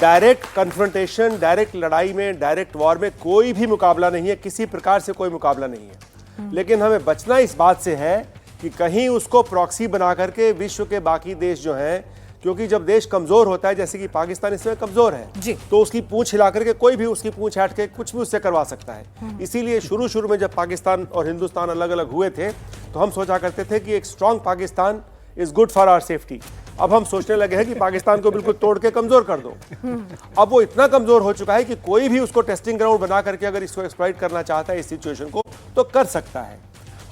B: डायरेक्ट कन्फ्रंटेशन, डायरेक्ट लड़ाई में, डायरेक्ट वॉर में कोई भी मुकाबला नहीं है, किसी प्रकार से कोई मुकाबला नहीं है। लेकिन हमें बचना इस बात से है कि कहीं उसको प्रॉक्सी बना करके विश्व के बाकी देश जो हैं, क्योंकि जब देश कमजोर होता है, जैसे कि पाकिस्तान इसमें कमजोर
A: जी।
B: है, तो उसकी पूंछ हिला करके कोई भी उसकी पूंछ हट के कुछ भी उससे करवा सकता है। इसीलिए शुरू में जब पाकिस्तान और हिंदुस्तान अलग अलग हुए थे, तो हम सोचा करते थे कि एक strong Pakistan is good for our safety. अब हम सोचने लगे हैं कि पाकिस्तान को बिल्कुल तोड़ के कमजोर कर दो। अब वो इतना कमजोर हो चुका है कि कोई भी उसको टेस्टिंग ग्राउंड बना करके अगर इसको एक्सप्लॉइट करना चाहता है, इस सिचुएशन को, तो कर सकता है।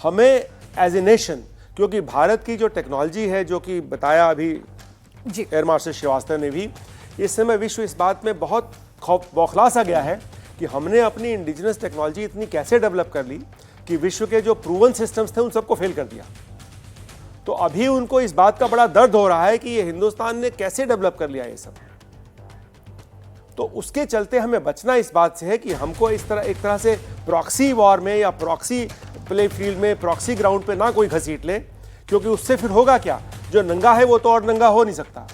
B: हमें एज ए नेशन, क्योंकि भारत की जो टेक्नोलॉजी है, जो कि बताया अभी
A: जी।
B: एयर मार्शल श्रीवास्तव ने भी, इस समय विश्व इस बात में बहुत बौखला सा गया है कि हमने अपनी इंडिजिनस टेक्नोलॉजी इतनी कैसे डेवलप कर ली कि विश्व के जो प्रूवन सिस्टम्स थे उन सबको फेल कर दिया। तो अभी उनको इस बात का बड़ा दर्द हो रहा है कि ये हिंदुस्तान ने कैसे डेवलप कर लिया ये सब। तो उसके चलते हमें बचना इस बात से है कि हमको इस तरह एक तरह से प्रॉक्सी वॉर में या प्रॉक्सी प्ले फील्ड में, प्रॉक्सी ग्राउंड पे ना कोई घसीट ले, क्योंकि उससे फिर होगा क्या, जो नंगा है वो तो और नंगा हो नहीं सकता।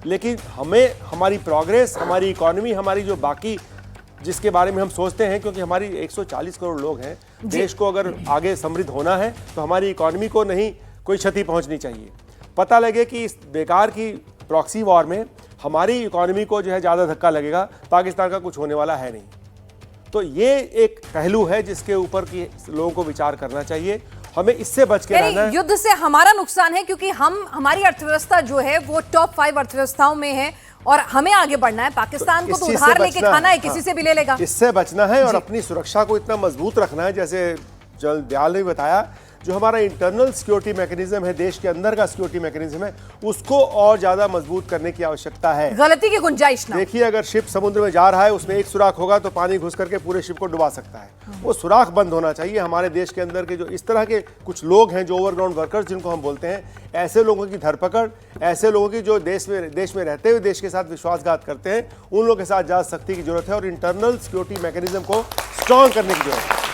B: लेकिन हमें हमारी प्रोग्रेस, हमारी इकोनॉमी, हमारी जो बाकी जिसके बारे में हम सोचते हैं, क्योंकि हमारी 140 करोड़ लोग हैं, देश को अगर आगे समृद्ध होना है तो हमारी इकोनॉमी को नहीं कोई क्षति पहुंचनी चाहिए। पता लगे कि इस बेकार की प्रॉक्सी वॉर में हमारी इकोनॉमी को जो है ज़्यादा धक्का लगेगा, पाकिस्तान का कुछ होने वाला है नहीं। तो ये एक पहलू है जिसके ऊपर कि लोगों को विचार करना चाहिए। हमें इससे बच के रहना है।
A: युद्ध से हमारा नुकसान है क्योंकि हमारी अर्थव्यवस्था जो है वो टॉप 5 अर्थव्यवस्थाओं में है और हमें आगे बढ़ना है। पाकिस्तान को तो उधार लेके खाना है, किसी से भी ले लेगा।
B: इससे बचना है और अपनी सुरक्षा को इतना मजबूत रखना है, जैसे जल दयाल ने बताया, जो हमारा इंटरनल सिक्योरिटी मैकेनिज्म है, देश के अंदर का सिक्योरिटी मैकेनिज्म है, उसको और ज्यादा मजबूत करने की आवश्यकता है।
A: गलती की गुंजाइश ना।
B: देखिए, अगर शिप समुद्र में जा रहा है, उसमें एक सुराख होगा तो पानी घुस करके पूरे शिप को डुबा सकता है। वो सुराख बंद होना चाहिए। हमारे देश के अंदर के जो इस तरह के कुछ लोग हैं, जो ओवरग्राउंड वर्कर्स जिनको हम बोलते हैं, ऐसे लोगों की धरपकड़, ऐसे लोगों की जो देश में रहते हुए देश के साथ विश्वासघात करते हैं, उन लोगों के साथ ज्यादा सख्ती की जरूरत है और इंटरनल सिक्योरिटी मैकेनिज्म को स्ट्रॉन्ग करने की जरूरत है।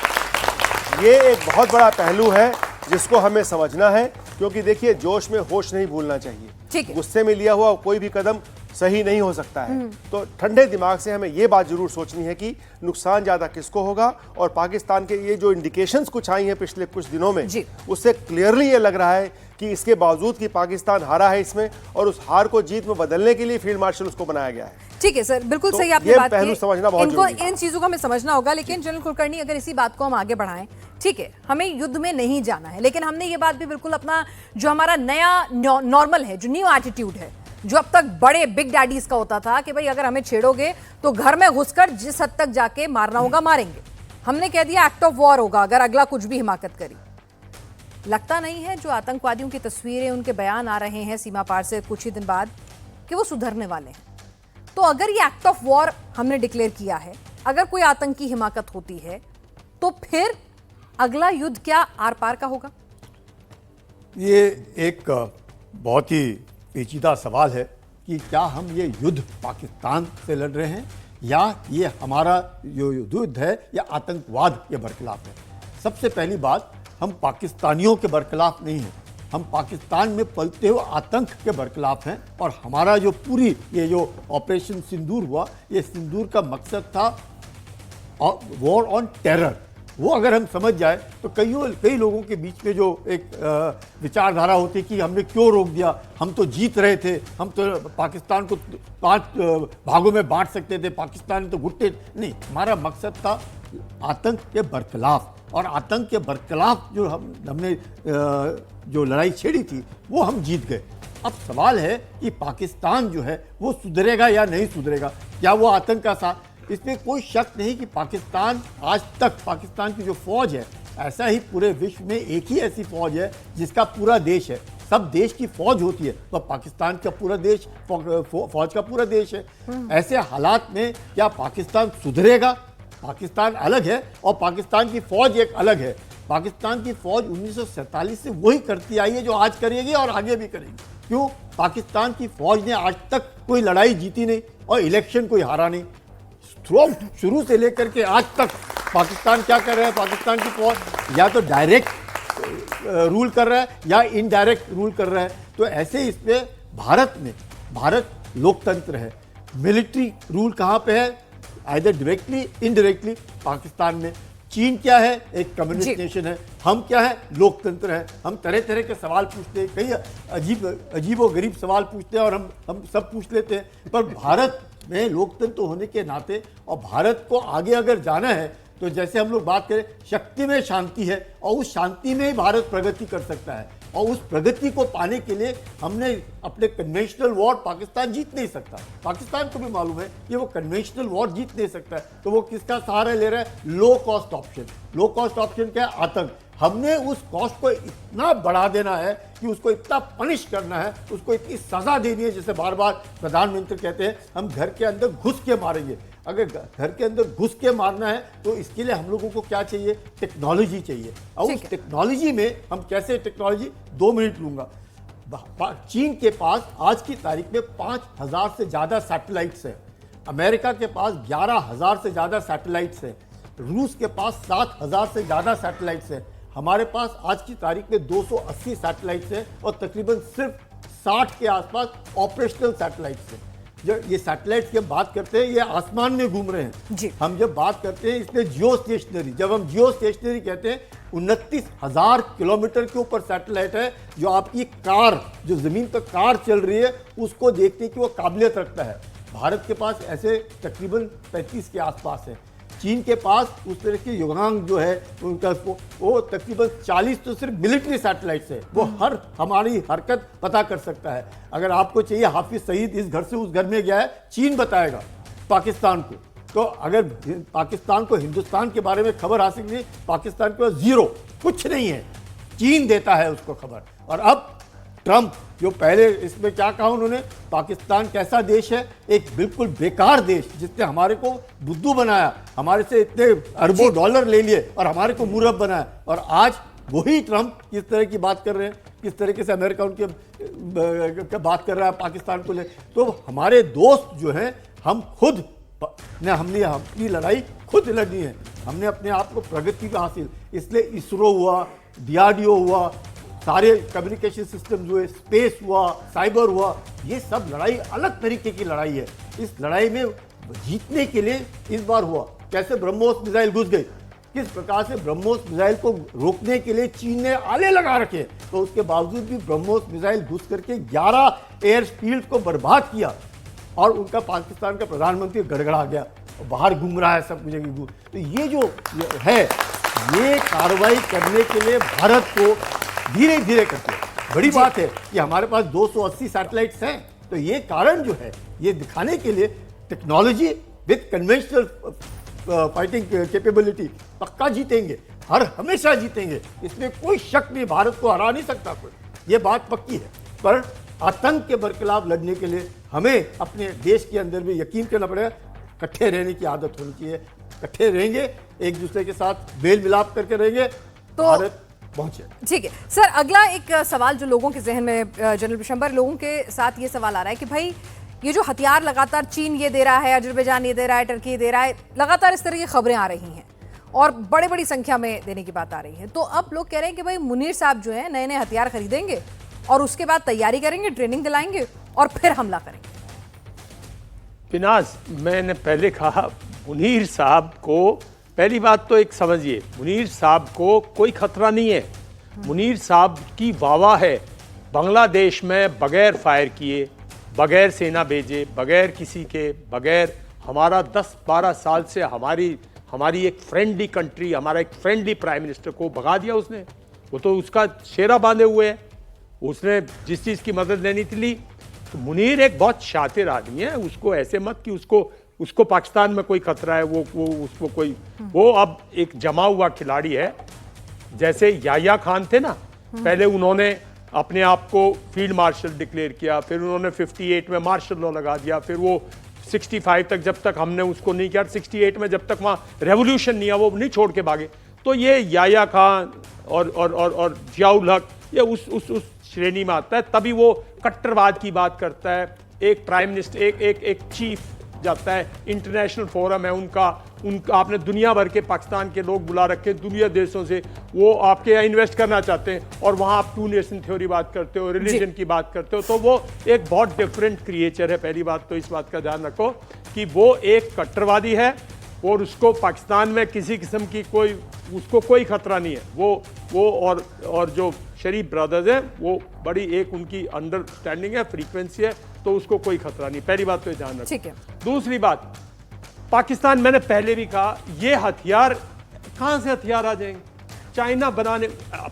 B: ये एक बहुत बड़ा पहलू है जिसको हमें समझना है, क्योंकि देखिए, जोश में होश नहीं भूलना चाहिए।
A: ठीक है।
B: गुस्से में लिया हुआ कोई भी कदम सही नहीं हो सकता है। तो ठंडे दिमाग से हमें ये बात जरूर सोचनी है कि नुकसान ज्यादा किसको होगा। और पाकिस्तान के ये जो इंडिकेशंस कुछ आई हैं पिछले कुछ दिनों में, उससे क्लियरली ये लग रहा है कि इसके बावजूद कि पाकिस्तान हारा है इसमें, और उस हार को जीत में बदलने के लिए फील्ड मार्शल उसको बनाया गया है।
A: ठीक है सर, बिल्कुल
B: तो
A: सही आपने
B: ये
A: बात
B: पहलू
A: की।
B: समझना बहुत
A: इनको
B: जरूरी है।
A: इन चीजों को हमें समझना होगा। लेकिन जनरल कुलकर्णी, अगर इसी बात को हम आगे बढ़ाएं, ठीक है, हमें युद्ध में नहीं जाना है, लेकिन हमने ये बात भी बिल्कुल अपना जो हमारा नया नॉर्मल है, जो न्यू एटीट्यूड है, जो अब तक बड़े बिग डैडीज का होता था कि भाई अगर हमें छेड़ोगे तो घर में घुसकर जिस हद तक जाके मारना होगा मारेंगे, हमने कह दिया एक्ट ऑफ वॉर होगा अगर अगला कुछ भी हिमाकत करी। लगता नहीं है जो आतंकवादियों की तस्वीरें, उनके बयान आ रहे हैं सीमा पार से कुछ ही दिन बाद, कि वो सुधरने वाले हैं। तो अगर ये एक्ट ऑफ वॉर हमने डिक्लेयर किया है, अगर कोई आतंकी हिमाकत होती है, तो फिर अगला युद्ध क्या आर पार का होगा?
C: ये एक बहुत ही पेचीदा सवाल है कि क्या हम ये युद्ध पाकिस्तान से लड़ रहे हैं या ये हमारा जो युद्ध है या आतंकवाद के बरखिलाफ है। सबसे पहली बात, हम पाकिस्तानियों के बरखिलाफ नहीं हैं, हम पाकिस्तान में पलते हुए आतंक के बरखिलाफ हैं। और हमारा जो पूरी ये जो ऑपरेशन सिंदूर हुआ, ये सिंदूर का मकसद था वॉर ऑन टेरर। वो अगर हम समझ जाए तो कई लोगों के बीच में जो एक विचारधारा होती कि हमने क्यों रोक दिया, हम तो जीत रहे थे, हम तो पाकिस्तान को 5 भागों में बांट सकते थे, पाकिस्तान तो घुट्टे नहीं। हमारा मकसद था आतंक के बरखिलाफ, और आतंक के बरखिलाफ जो हमने जो लड़ाई छेड़ी थी वो हम जीत गए। अब सवाल है कि पाकिस्तान जो है वो सुधरेगा या नहीं सुधरेगा, क्या वो आतंक का साथ। इसमें कोई शक नहीं कि पाकिस्तान आज तक, पाकिस्तान की जो फौज है, ऐसा ही पूरे विश्व में एक ही ऐसी फौज है जिसका पूरा देश है। सब देश की फौज होती है, तो पाकिस्तान का पूरा देश फौज का पूरा देश है। ऐसे हालात में क्या पाकिस्तान सुधरेगा? पाकिस्तान अलग है और पाकिस्तान की फौज एक अलग है। पाकिस्तान की फौज 1947 से वही करती आई है जो आज करेगी और आगे भी करेगी। क्यों? पाकिस्तान की फौज ने आज तक कोई लड़ाई जीती नहीं और इलेक्शन कोई हारा नहीं। शुरू से लेकर के आज तक पाकिस्तान क्या कर रहा है? पाकिस्तान की फौज या तो डायरेक्ट रूल कर रहा है या इनडायरेक्ट रूल कर रहा है। तो ऐसे इसमें भारत लोकतंत्र है, मिलिट्री रूल कहाँ पे है? आइदर डायरेक्टली इनडायरेक्टली पाकिस्तान में। चीन क्या है? एक कम्युनिस्ट
A: जी।
C: नेशन है। हम क्या है? लोकतंत्र है। हम तरह तरह के सवाल पूछते हैं, कई अजीब व गरीब सवाल पूछते हैं और हम सब पूछ लेते हैं। पर भारत में लोकतंत्र होने के नाते और भारत को आगे अगर जाना है तो जैसे हम लोग बात करें, शक्ति में शांति है और उस शांति में ही भारत प्रगति कर सकता है। और उस प्रगति को पाने के लिए हमने अपने कन्वेंशनल वॉर पाकिस्तान जीत नहीं सकता। पाकिस्तान को भी मालूम है कि वो कन्वेंशनल वॉर जीत नहीं सकता है, तो वो किसका सहारा ले रहा है? Low cost option. Low cost option क्या है? आतंक। हमने उस कॉस्ट को इतना बढ़ा देना है कि उसको इतना पनिश करना है, उसको इतनी सजा देनी है, जैसे बार बार प्रधानमंत्री कहते हैं हम घर के अंदर घुस के मारेंगे। अगर घर के अंदर घुस के मारना है तो इसके लिए हम लोगों को क्या चाहिए? टेक्नोलॉजी चाहिए। और उस टेक्नोलॉजी में हम कैसे टेक्नोलॉजी? 2 मिनट लूंगा। चीन के पास आज की तारीख में 5,000 से ज़्यादा सैटेलाइट्स हैं। अमेरिका के पास 11,000 से ज़्यादा सैटेलाइट्स हैं। रूस के पास 7,000 से ज़्यादा सैटेलाइट्स हैं। हमारे पास आज की तारीख में 280 सैटेलाइट्स हैं और तकरीबन सिर्फ 60 के आसपास ऑपरेशनल सैटेलाइट्स हैं। जब ये सैटेलाइट्स की बात करते हैं, ये आसमान में घूम रहे हैं।
A: जी।
C: हम जब बात करते हैं इसमें जियो स्टेशनरी, जब हम जियो स्टेशनरी कहते हैं, 29,000 किलोमीटर के ऊपर सैटेलाइट है जो आपकी कार, जो जमीन पर कार चल रही है उसको देखने की वो काबिलियत रखता है। भारत के पास ऐसे तकरीबन 35 के आसपास है। चीन के पास उस तरह के युगांग जो है उनका वो तकरीबन 40 तो सिर्फ मिलिट्री सैटेलाइट्स है। वो हर हमारी हरकत पता कर सकता है। अगर आपको चाहिए हाफिज सईद इस घर से उस घर में गया है, चीन बताएगा पाकिस्तान को। तो अगर पाकिस्तान को हिंदुस्तान के बारे में खबर हासिल नहीं, पाकिस्तान के पास जीरो, कुछ नहीं है, चीन देता है उसको खबर। और अब ट्रंप जो पहले इसमें क्या कहा उन्होंने, पाकिस्तान कैसा देश है? एक बिल्कुल बेकार देश जिसने हमारे को बुद्धू बनाया, हमारे से इतने अरबों डॉलर ले लिए और हमारे को मूर्ख बनाया। और आज वही ट्रंप किस तरह की बात कर रहे हैं, किस तरीके से अमेरिका उनके बात कर रहा है पाकिस्तान को ले। तो हमारे दोस्त जो हैं, हम खुद हमने अपनी लड़ाई खुद लड़नी है। हमने अपने आप को प्रगति पे हासिल, इसलिए इसरो हुआ, DRDO हुआ, सारे कम्युनिकेशन सिस्टम हुए, स्पेस हुआ, साइबर हुआ, ये सब लड़ाई अलग तरीके की लड़ाई है। इस लड़ाई में जीतने के लिए इस बार हुआ कैसे ब्रह्मोस मिसाइल घुस गई, किस प्रकार से ब्रह्मोस मिसाइल को रोकने के लिए चीन ने आले लगा रखे, तो उसके बावजूद भी ब्रह्मोस मिसाइल घुस करके 11 एयरफील्ड को बर्बाद किया और उनका पाकिस्तान का प्रधानमंत्री गड़गड़ा गया, बाहर घूम रहा है सब कुछ। तो ये जो है, ये कार्रवाई करने के लिए भारत को धीरे धीरे करते हैं। बड़ी बात है कि हमारे पास 280 सैटेलाइट्स हैं, तो ये कारण जो है ये दिखाने के लिए technology with conventional fighting capability पक्का जीतेंगे, हर हमेशा जीतेंगे, इसमें कोई शक नहीं। भारत को हरा नहीं सकता कोई, ये बात पक्की है। पर आतंक के बरखिलाफ लड़ने के लिए हमें अपने देश के अंदर भी यकीन करना पड़ेगा, इकट्ठे रहने की आदत होनी चाहिए। इकट्ठे रहेंगे, एक दूसरे के साथ मेल मिलाप करके रहेंगे, तो भारत पहुंचे।
A: ठीक है सर, अगला एक सवाल जो लोगों के जहन में, जनरल बिशंबर, लोगों के साथ ये सवाल आ रहा है कि भाई ये जो हथियार लगातार चीन ये दे रहा है, अजरबैजान ये दे रहा है, टर्की ये दे रहा है, लगातार इस तरह की खबरें आ रही हैं और बड़ी बड़ी संख्या में देने की बात आ रही है, तो अब लोग कह रहे हैं कि भाई मुनीर साहब जो है नए नए हथियार खरीदेंगे और उसके बाद तैयारी करेंगे, ट्रेनिंग दिलाएंगे और फिर हमला करेंगे।
D: पिनाज, मैंने पहले कहा मुनीर साहब को, पहली बात तो एक समझिए, मुनीर साहब को कोई खतरा नहीं है। मुनीर साहब की वावा है बांग्लादेश में बगैर फायर किए, बगैर सेना भेजे, बगैर किसी के, बगैर हमारा 10-12 साल से हमारी एक फ्रेंडली कंट्री, हमारा एक फ्रेंडली प्राइम मिनिस्टर को भगा दिया उसने। वो तो उसका शेरा बांधे हुए है, उसने जिस चीज़ की मदद लेनी थी ली। तो मुनीर एक बहुत शातिर आदमी है, उसको ऐसे मत कि उसको पाकिस्तान में कोई खतरा है, उसको कोई, वो अब एक जमा हुआ खिलाड़ी है। जैसे याह्या खान थे ना, पहले उन्होंने अपने आप को फील्ड मार्शल डिक्लेयर किया, फिर उन्होंने 58 में मार्शल लॉ लगा दिया, फिर वो 65 तक, जब तक हमने उसको नहीं किया, 68 में जब तक वहाँ रेवोल्यूशन नहीं आया, वो नहीं छोड़ के भागे। तो ये याह्या खान और जियाउल हक, ये उस श्रेणी में आता है। तभी वो कट्टरवाद की बात करता है। एक प्राइम मिनिस्टर, एक चीफ जाता है, इंटरनेशनल फोरम है उनका आपने दुनिया भर के पाकिस्तान के लोग बुला रखे, दुनिया देशों से, वो आपके यहाँ इन्वेस्ट करना चाहते हैं और वहाँ आप 2 नेशन थ्योरी बात करते हो, रिलीजन की बात करते हो, तो वो एक बहुत डिफरेंट क्रिएचर है। पहली बात तो इस बात का ध्यान रखो कि वो एक कट्टरवादी है और उसको पाकिस्तान में किसी किस्म की उसको कोई खतरा नहीं है। वो और जो शरीफ ब्रदर्स हैं वो बड़ी एक उनकी अंडरस्टैंडिंग है, फ्रीक्वेंसी है, तो उसको कोई खतरा नहीं। पहली बात तो ये ध्यान रखो।
A: ठीक है।
D: दूसरी बात, पाकिस्तान, मैंने पहले भी कहा, ये हथियार कहां से हथियार आ जाएंगे? चाइना बनाने,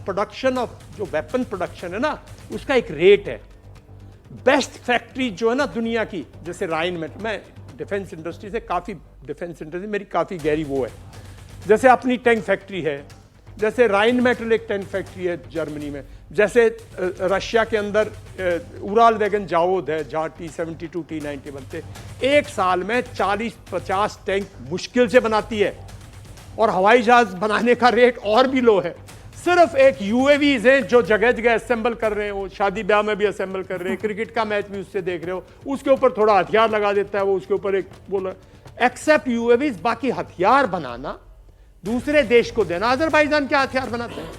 D: प्रोडक्शन ऑफ जो वेपन प्रोडक्शन है ना, उसका एक रेट है। बेस्ट फैक्ट्री जो है ना दुनिया की, जैसे राइन में, मैं डिफेंस इंडस्ट्री से काफ़ी, डिफेंस इंडस्ट्री मेरी काफ़ी गहरी वो है, जैसे अपनी टैंक फैक्ट्री है, जैसे राइन मेटल एक टैंक फैक्ट्री है जर्मनी में, जैसे रशिया के अंदर उराल वैगन जावोद है जहाँ T-72 T-90 बनते, एक साल में 40-50 टैंक मुश्किल से बनाती है, और हवाई जहाज बनाने का रेट और भी लो है। सिर्फ एक UAVs हैं जो जगह जगह असेंबल कर रहे हैं, वो शादी ब्याह में भी असेंबल कर रहे हैं, क्रिकेट का मैच भी उससे देख रहे हो, उसके ऊपर थोड़ा हथियार लगा देता है वो, उसके ऊपर एक बोला, एक्सेप्ट UAVs, बाकी हथियार बनाना दूसरे देश को देना। अजरबैजान क्या हथियार बनाते हैं?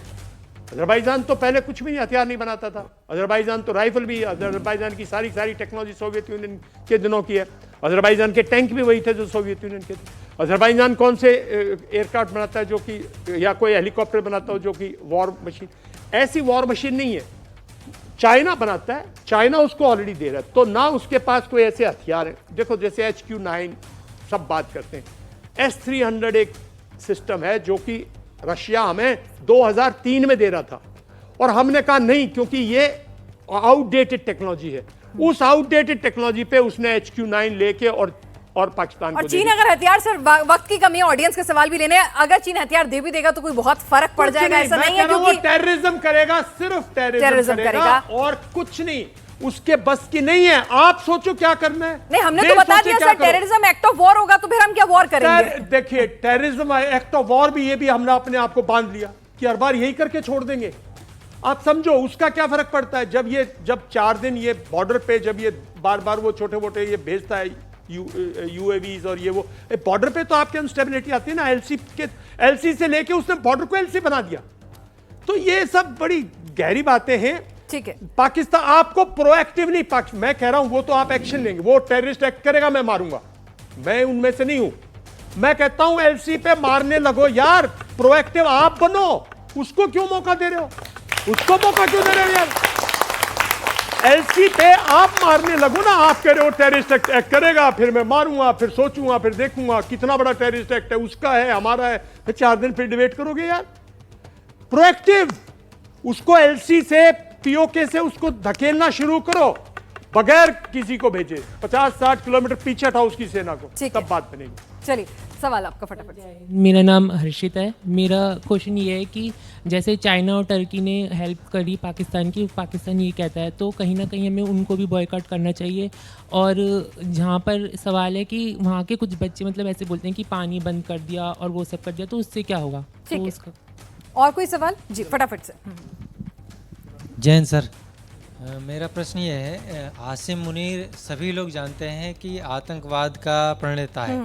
D: अजरबैजान तो पहले कुछ भी हथियार नहीं बनाता था। अजरबैजान तो राइफल भी, अजरबैजान की सारी टेक्नोलॉजी सोवियत यूनियन के दिनों की है। अजरबैजान के टैंक भी वही थे जो सोवियत यूनियन के थे। अजरबैजान कौन से एयरक्राफ्ट बनाता है जो कि, या कोई हेलीकॉप्टर बनाता हो जो कि वॉर मशीन, ऐसी वॉर मशीन नहीं है, चाइना बनाता है, चाइना उसको ऑलरेडी दे रहा है। तो ना उसके पास कोई ऐसे हथियार है, देखो जैसे HQ-9 सब बात करते हैं, S-300 एक सिस्टम है जो कि रशिया हमें 2003 में दे रहा था, और हमने कहा नहीं, क्योंकि ये आउटडेटेड टेक्नोलॉजी है। उस आउटडेटेड टेक्नोलॉजी पे उसने HQ-9 लेके और पाकिस्तान
A: और
D: को
A: चीन अगर हथियार, सर वक्त की कमी है, ऑडियंस के सवाल भी लेने हैं, अगर चीन हथियार दे भी देगा तो कोई बहुत फर्क पड़ जाएगा, ऐसा नहीं है, क्योंकि
D: टेररिज्म करेगा, सिर्फ
A: टेररिज्म
D: टेररिज्म
A: करेगा
D: और कुछ नहीं, उसके बस की नहीं है। आप सोचो क्या करना है।
A: नहीं, हमने तो बता दिया sir, terrorism act of war होगा तो फिर हम क्या वॉर करेंगे?
D: देखिए, टेररिज्म एक्ट ऑफ वॉर भी, ये भी हमने अपने आप को बांध लिया कि हर बार यही करके छोड़ देंगे। आप समझो उसका क्या फर्क पड़ता है। जब 4 दिन ये बॉर्डर पे, जब ये बार बार वो छोटे मोटे ये भेजता है UAVs और ये वो, बॉर्डर पे तो आपके अनस्टेबिलिटी आती है ना, LC से लेके उसने बॉर्डर को LC बना दिया। तो ये सब बड़ी गहरी बातें हैं।
A: ठीक है,
D: पाकिस्तान आपको प्रोएक्टिवली, मैं कह रहा हूं वो तो आप एक्शन लेंगे, वो टेररिस्ट एक्ट करेगा, मैं मारूंगा, मैं उनमें से नहीं हूं। मैं कहता हूं LC पे मारने लगो यार, प्रोएक्टिव आप बनो, उसको क्यों मौका दे रहे हो? उसको मौका क्यों दे रहे हो यार? LC पे आप मारने लगो ना। आप कह रहे हो टेररिस्ट एक्ट करेगा, फिर मैं मारूंगा, फिर सोचूंगा, फिर देखूंगा कितना बड़ा टेररिस्ट एक्ट है, उसका है, हमारा है, फिर 4 दिन फिर डिबेट करोगे यार। प्रोएक्टिव, उसको LC से, POK से उसको धकेलना शुरू करो, बगैर किसी को भेजे, 50-60 किलोमीटर पीछे हटाओ उसकी सेना को, तब बात बनेगी।
A: चलिए सवाल आपका फटाफट।
F: मेरा नाम हर्षित है। मेरा क्वेश्चन ये है कि जैसे चाइना और टर्की ने हेल्प करी पाकिस्तान की, पाकिस्तान ये कहता है तो कहीं ना कहीं हमें उनको भी बॉयकॉट करना चाहिए। और जहाँ पर सवाल है कि वहाँ के कुछ बच्चे मतलब ऐसे बोलते हैं कि पानी बंद कर दिया और वो सब कर दिया, तो उससे क्या होगा?
A: ठीक
F: तो
A: है,
F: उसका
A: और कोई सवाल? जी फटाफट से।
G: जैन सर, मेरा प्रश्न ये है, आसिम मुनीर सभी लोग जानते हैं कि आतंकवाद का प्रणेता है,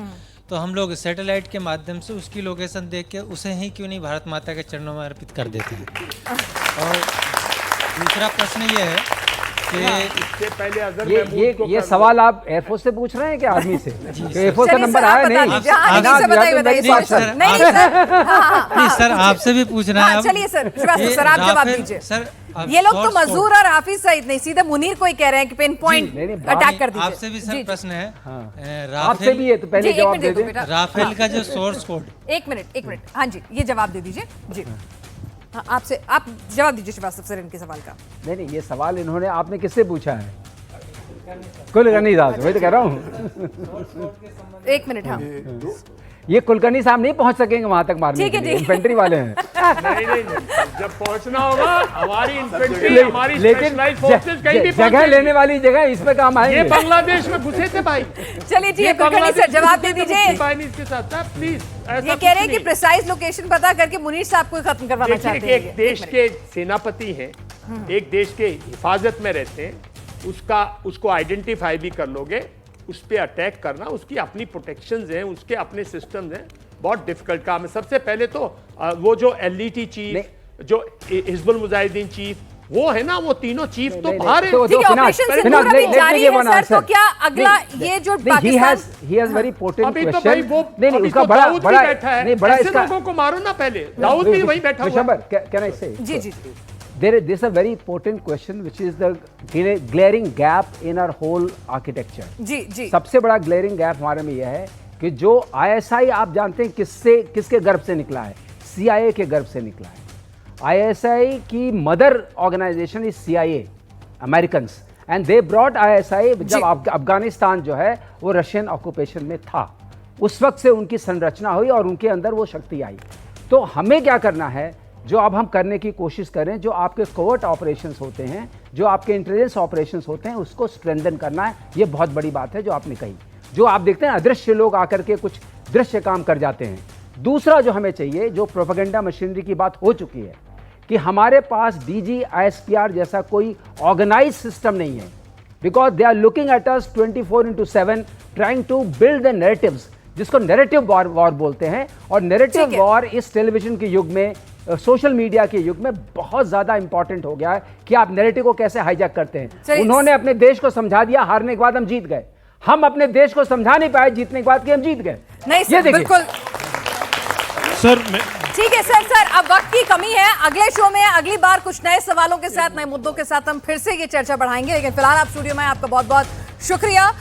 G: तो हम लोग सैटेलाइट के माध्यम से उसकी लोकेशन देख के उसे ही क्यों नहीं भारत माता के चरणों में अर्पित कर देते हैं? और दूसरा प्रश्न ये है कि
D: इससे पहले अगर
E: ये सवाल आप एयरफोर्स से पूछ रहे हैं क्या, आर्मी से? एयरफोर्स का
A: चलिए
E: नंबर
A: सर, आप
E: आया
A: बता
E: नहीं?
A: दीजिए। हाँ,
E: जनाब,
A: से बताइए,
E: या तो
A: बताइए,
E: नहीं,
A: सर,
E: सर,
A: नहीं नहीं सर,
G: नहीं सर, आपसे भी पूछना है।
A: चलिए सर, श्रीवास्तव सर आप जवाब दीजिए।
G: सर,
A: ये लोग तो मजदूर और हाफिज सहित नहीं, सीधे मुनीर को ही कह रहे हैं कि पिन पॉइंट
E: नहीं,
A: अटैक कर दीजिए।
G: आपसे भी सर प्रश्न है,
E: आपसे भी है तो पहले
A: जी,
E: जवाब
A: एक
E: दे
A: मिनट देखो
E: दें।
A: बेटा।
G: राफेल का जो सोर्स कोड,
A: एक मिनट, हाँ जी, ये जवाब दे दीजिए जी। हाँ, आपसे आप जवाब दीजिए श्रीवास्तव सर इनके सवाल का।
E: नहीं, ये सवाल इन्होंने आपने किससे पूछा है? कुलकर्णी साहब से, वही तो कह रहा हूँ।
A: एक मिनट, हाँ
E: ये कुलकर्णी साहब नहीं पहुंच सकेंगे वहां तक मारने
A: ठीक
E: के
A: है
E: लिए,
A: जी।
E: इन्फेंट्री वाले हैं।
D: नहीं, जब पहुंचना होगा हमारी इन्फेंट्री, हमारी
E: लेकिन
D: स्पेशलाइज्ड फोर्सेस कहीं भी
E: जगह
D: पहुंचेंगी।
E: लेने वाली जगह इस पे काम
D: ये
E: आएंगे।
D: बांग्लादेश में घुसे थे भाई।
A: चलिए ठीक है, कुलकर्णी सर जवाब दे दीजिए।
D: इसके साथ प्लीज,
A: ये कह रहे हैं कि प्रिसाइज लोकेशन पता करके मुनीर साहब को खत्म करवाना चाहते हैं।
D: एक देश के सेनापति हैं, एक देश के हिफाजत में रहते हैं, उसको आइडेंटिफाई भी कर लोगे, उस पर अटैक करना, उसकी अपनी प्रोटेक्शंस हैं, उसके अपने सिस्टम्स हैं, बहुत डिफिकल्ट काम है। सबसे पहले तो वो जो LET चीफ, जो हिजबुल मुजाहिदीन चीफ, वो है ना, वो तीनों चीफ तो
E: नहीं,
D: बाहर है।
E: तो-
A: ठीक है,
E: फिनाज,
A: ऑपरेशन
E: फिनाज,
A: सिंदूर अभी
E: let me
A: जारी
E: give
A: है
E: one
A: सर,
E: answer.
A: तो क्या अगला
E: नहीं,
A: ये जो
E: नहीं,
A: Pakistan
E: he has very potent
D: अभी तो
E: question.
D: भाई वो
E: नहीं
D: अभी
E: उसका
D: तो
E: बड़ा
D: दाऊद भी
E: बड़ा
D: बैठा है,
E: नहीं बड़ा
D: ऐसे
E: इसका
D: लोगों को मारो ना पहले। दाऊद भी वहीं बैठा हुआ है।
E: Dushambar, can I say?
A: Ji ji
E: There is a very important question which is the glaring gap in our whole architecture.
A: जी जी
E: सबसे बड़ा ग्लेयरिंग गैप हमारे में यह है कि जो आईएसआई आप जानते हैं किसके गर्भ से निकला है, CIA के गर्भ से निकला है। आईएसआई की mother organisation is CIA, Americans, and they brought ISI जब अफगानिस्तान जो है वो रशियन ऑक्यूपेशन में था, उस वक्त से उनकी संरचना हुई और उनके अंदर वो शक्ति आई। तो हमें क्या करना है, जो अब हम करने की कोशिश करें, जो आपके कोवर्ट ऑपरेशंस होते हैं, जो आपके इंटेलिजेंस ऑपरेशंस होते हैं, उसको स्ट्रेंथन करना है। ये बहुत बड़ी बात है जो आपने कही। जो आप देखते हैं अदृश्य लोग आकर के कुछ दृश्य काम कर जाते हैं। दूसरा जो हमें चाहिए, जो प्रोपेगेंडा मशीनरी की बात हो चुकी है कि हमारे पास DG ISPR जैसा कोई ऑर्गेनाइज सिस्टम नहीं है, because they are looking at us 24/7 trying to build the narratives, जिसको नैरेटिव वॉर बोलते हैं। और नैरेटिव
A: ठीक है।
E: वॉर इस टेलीविजन के युग में, सोशल मीडिया के युग में बहुत ज्यादा इंपॉर्टेंट हो गया है कि आप नैरेटिव को कैसे हाईजैक करते हैं।
A: चलिए।
E: उन्होंने अपने देश को समझा दिया, हारने के बाद हम जीत गए। हम अपने देश को समझा नहीं पाए जीतने के बाद कि हम जीत गए।
A: नहीं
E: ये
A: सर,
E: देखिए।
A: बिल्कुल
H: सर मैं
A: ठीक है सर, अब वक्त की कमी है। अगले शो में अगली बार कुछ नए सवालों के साथ, नए मुद्दों के साथ हम फिर से ये चर्चा बढ़ाएंगे, लेकिन फिलहाल आप स्टूडियो में, आपका बहुत बहुत शुक्रिया।